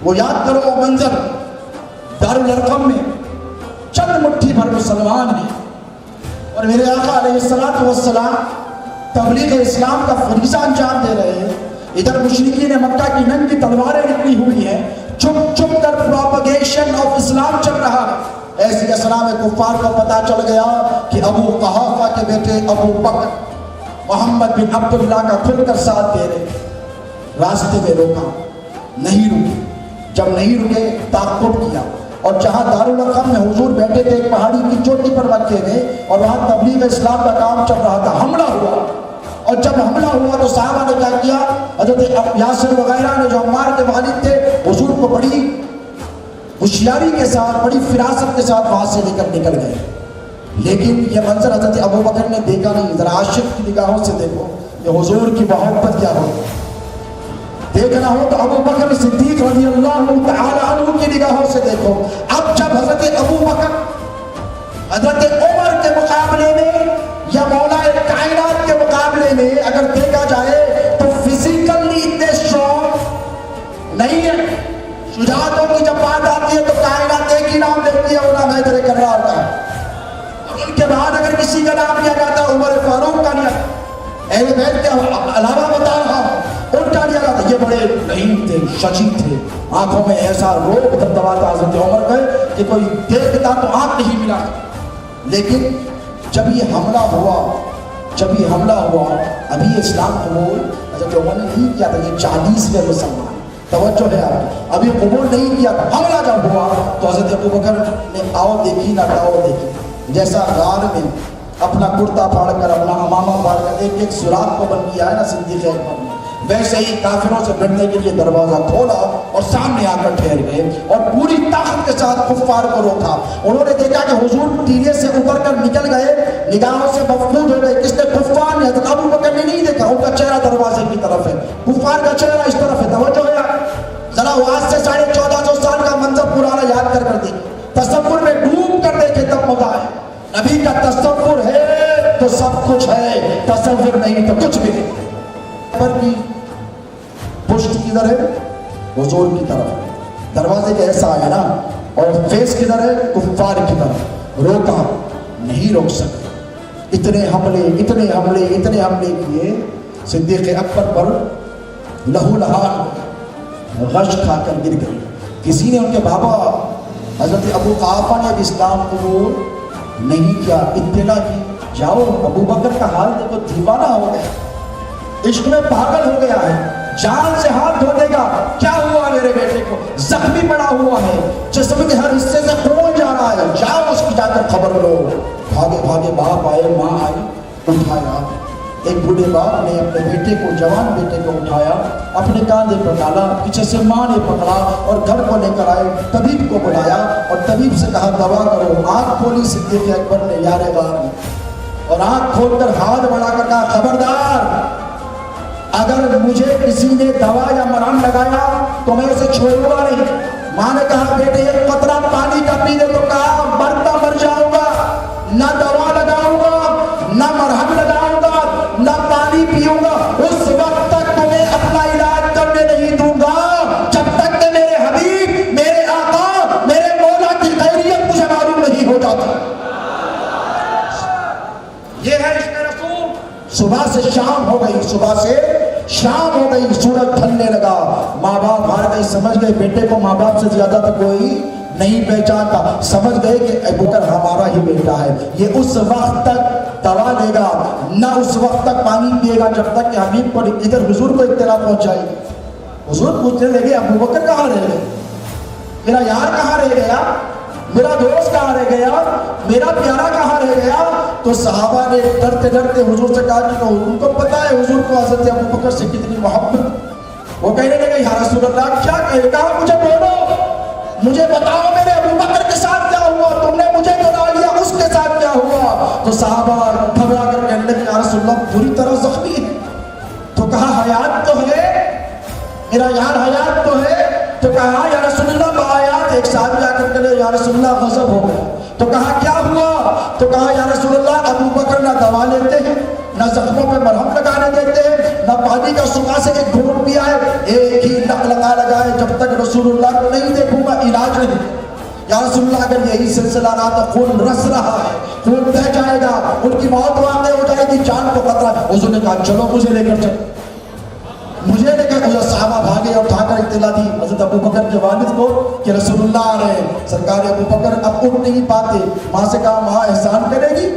وہ یاد کرو وہ منظر دارالارقم میں چند مٹھی بھر مسلمان ہیں اور میرے آقا علیہ السلام تبلیغ اسلام کا فریضہ انجام دے رہے ہیں. ادھر مشرکین مکہ کی ننگی تلواریں نکلی ہوئی ہیں, چھپ چھپ کر پروپیگیشن آف اسلام چل رہا ہے. ایسی اسلام کفار کو پتا چل گیا کہ ابو قحافہ کے بیٹے ابو بکر محمد بن عبداللہ کا کھل کر ساتھ دے رہے. راستے میں روکا, نہیں رکے. جب نہیں رکے تعاقب کیا, اور جہاں دارالارقم میں حضور بیٹھے تھے ایک پہاڑی کی چوٹی پر رکھے گئے اور وہاں تبلیغ اسلام کا کام چل رہا تھا, حملہ ہوا. اور جب حملہ ہوا تو صحابہ نے کیا کیا, حضرت یاسر وغیرہ نے جو عمار کے والد تھے حضور کو بڑی ہوشیاری کے ساتھ بڑی فراست کے ساتھ وہاں سے لے کر نکل گئے. لیکن یہ منظر حضرت ابو بکر نے دیکھا نہیں. ذرا عاشق کی نگاہوں سے دیکھو کہ حضور کی محبت کیا ہو. دیکھنا ہو تو ابو بکر صدیق رضی اللہ تعالی عنہ کی نگاہوں سے دیکھو. اب جب حضرت ابو بکر حضرت عمر کے مقابلے میں یا مولا کائنات کے مقابلے میں اگر دیکھا جائے تو فزیکلی اتنے اسٹرانگ نہیں ہے. شجاعتوں کی جب بات آتی ہے تو کائنات ایک ہی نام لیتی ہے, وہ نام حیدر کرار کا. اور ان کے بعد اگر کسی کا نام لیا جاتا ہے عمر فاروق کا لیا, اہل بیت کے علاوہ بتا رہا ہوں ان کا لیا جاتا. یہ بڑے رحیم تھے, شجی تھے, آنکھوں میں ایسا روب دبدبا تھا حضرت عمر کا کہ کوئی دیکھتا تو آنکھ نہیں ملا. لیکن جب یہ حملہ ہوا ابھی اسلام قبول حضرت عمر نے نہیں کیا تھا. یہ 40ویں مسلمان, توجہ ہے آپ, ابھی قبول نہیں کیا تھا. حملہ جب ہوا تو حضرت ابو بکر نے آؤ دیکھی نہ آؤ دیکھی, جیسا غار میں اپنا کرتا پھاڑ کر اپنا امامہ پھاڑ کر ایک ایک سوراخ کو بند کیا ہے نا صدیق اکبر نے, ویسے ہی کافروں سے لڑنے کے لیے دروازہ کھولا اور سامنے آ کر ٹھہر گئے اور پوری طاقت کے ساتھ کفار کو روکا. انہوں نے دیکھا کہ حضور ٹیلے سے اتر کر نکل گئے, نگاہوں سے مفقود ہو گئے. کس نے؟ کفار نے. حضرت ابو بکر نے نہیں دیکھا, ان کا چہرہ دروازے کی طرف ہے, کفار کا چہرہ اس طرف ہے. توجہ ہے ذرا آج سے 1450 سال کا منظر پرانا یاد کر دیں, تصور میں ڈوب کر دیکھے تب مزہ ہے. نبی کا تصور ہے تو سب کچھ ہے, تصور نہیں تو کچھ بھی نہیں. پر کی پشت کدھر ہے؟ حضور کی طرف. دروازے کے ایسا آیا نا, اور فیس کدھر ہے؟ کفار کی طرف. روکا نہیں روک سکے. اتنے حملے کیے. صدیق اکبر پر لہو لہان غش کھا کر گر گئے. کسی نے ان کے بابا حضرت ابو قحافہ نے اب اسلام قبول نہیں کیا. اطلاع کی, جاؤ ابو بکر کا حال دیکھو, دیوانہ ہو گیا, عشق میں پاگل ہو گیا ہے, جان سے ہاتھ دھو دے گا. کیا ہوا میرے بیٹے کو؟ زخمی پڑا ہوا ہے, جسم کے ہر حصے سے خون جا رہا ہے, جاؤ اس کی جا کر خبر لو. بھاگے باپ آئے, ماں آئی, اٹھایا. ایک بوڑھے باپ نے اپنے بیٹے کو, جوان بیٹے کو اٹھایا, اپنے کاندھے پر ڈالا, پیچھے سے ماں نے پکڑا اور گھر کو لے کر آئے. طبیب کو بلایا اور طبیب سے کہا دوا کرو. آنکھ کھولی صدیق اکبر نے یار غار نے, اور آنکھ کھول کر ہاتھ بڑھا کر کہا خبردار, اگر مجھے کسی نے دوا یا مرہم لگایا تو میں اسے چھوڑوں گا نہیں. ماں نے کہا بیٹے ایک قطرہ پانی کا پی لے, تو کہا مرتا مر جاؤں گا, نہ دوا لگاؤں گا, نہ مرہم لگاؤں گا, نہ پانی پیوں گا. اس وقت تک تمہیں اپنا علاج کرنے نہیں دوں گا جب تک کہ میرے حبیب, میرے آقا, میرے مولا کی خیریت مجھے معلوم نہیں ہو جاتا. یہ ہے عشق رسول. صبح سے شام ہو گئی, سورج ڈھلنے لگا. ماں باپ ہار گئے, سمجھ گئے بیٹے کو ماں باپ سے زیادہ تو کوئی نہیں پہچانتا. سمجھ گئے کہ ابو بکر ہمارا ہی بیٹا ہے, یہ اس وقت تک دوا لے گا, نہ اس وقت تک پانی پیے گا جب تک کہ حبیب کو ادھر حضور کو اطلاع پہنچ جائے. حضور پوچھنے لگے ابو بکر کہاں رہ گئے, میرا یار کہاں رہ گیا, میرا دوست کہاں رہ گیا, میرا پیارا کہاں رہ گیا. تو صحابہ نے ڈرتے ڈرتے حضور سے کہا کہ ان کو پتا ہے حضور کو حضرت ابو بکر سے کتنی محبت. وہ کہنے لگے یا رسول اللہ کیا کہے, کہا مجھے بولو, مجھے بتاؤ میرے ابو بکر کے ساتھ کیا ہوا, تم نے مجھے بتا لیا اس کے ساتھ کیا ہوا. تو صحابہ گھبرا کر کہنے لگے یا رسول اللہ پوری طرح زخمی ہے. تو کہا حیات تو ہے, میرا یار حیات تو ہے. تو کہا یا رسول اللہ بآیات. ایک صحابی آ کر کہے یا رسول اللہ غضب ہو گیا. تو کہا کیا ہوا, تو کہا یا رسول اللہ ابو بکر نہ دوا لیتے ہیں, نہ زخموں پہ مرہم لگانے دیتے ہیں, نہ پانی کا سکھا سے ایک گھونٹ پیا ہے, ایک ہی لگائے جب جب تک رسول اللہ کو نہیں دیکھوں گا علاج نہیں. یا رسول اللہ اگر یہی سلسلہ رہا تو خون رس رہا ہے, خون بہ جائے گا, ان کی موت واقع ہو جائے گی, جان کو خطرہ. حضور نے کہا چلو مجھے لے کر چلو, مجھے لے کر. صحابہ بھاگے اور اٹھا کر اطلاع دی حضرت ابو بکر کے والد کو کہ رسول اللہ آ رہے ہیں. سرکار ابو بکر اب اٹھ نہیں پاتے. ماں سے کہا ماں احسان کرے گی,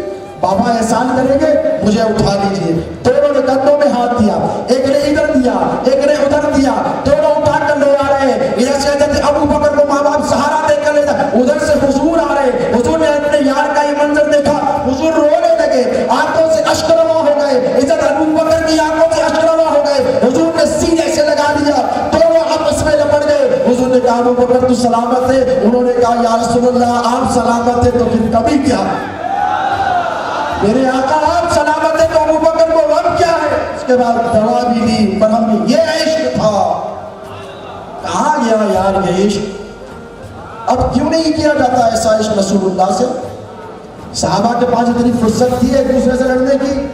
بابا احسان کریں گے, مجھے اٹھا لیجئے. دونوں نے کندھوں میں ہاتھ دیا, ایک نے ادھر دیا ایک نے ادھر دیا, دونوں اٹھا کر لے آ رہے ہیں. ادھر سے حضرت ابو بکر کو ماں باپ سہارا دے کر لے جا, ادھر سے حضور آ رہے. حضور نے اپنے یار کا یہ منظر دیکھا, حضور رونے لگے, آنکھوں سے اشک رواں ہو گئے. حضرت ابو بکر کی آنکھوں سے اشک رواں ہو گئے. حضور نے سینے سے لگا دیا, دونوں آپس میں لپٹ گئے. حضور نے کہا ابو بکر تو سلامت ہے. انہوں نے کہا یا رسول اللہ آپ سلامت ہے تو پھر کبھی کیا, میرے آقا آپ سلامت ہے تو ابو بکر کو غم کیا ہے. اس کے بعد دوا بھی دی, مرہم بھی. یہ عشق تھا. کہاں گیا یار یہ عشق؟ اب کیوں نہیں کیا جاتا ایسا عشق رسول اللہ سے؟ صحابہ کے پاس اتنی فرصت تھی ایک دوسرے سے لڑنے کی,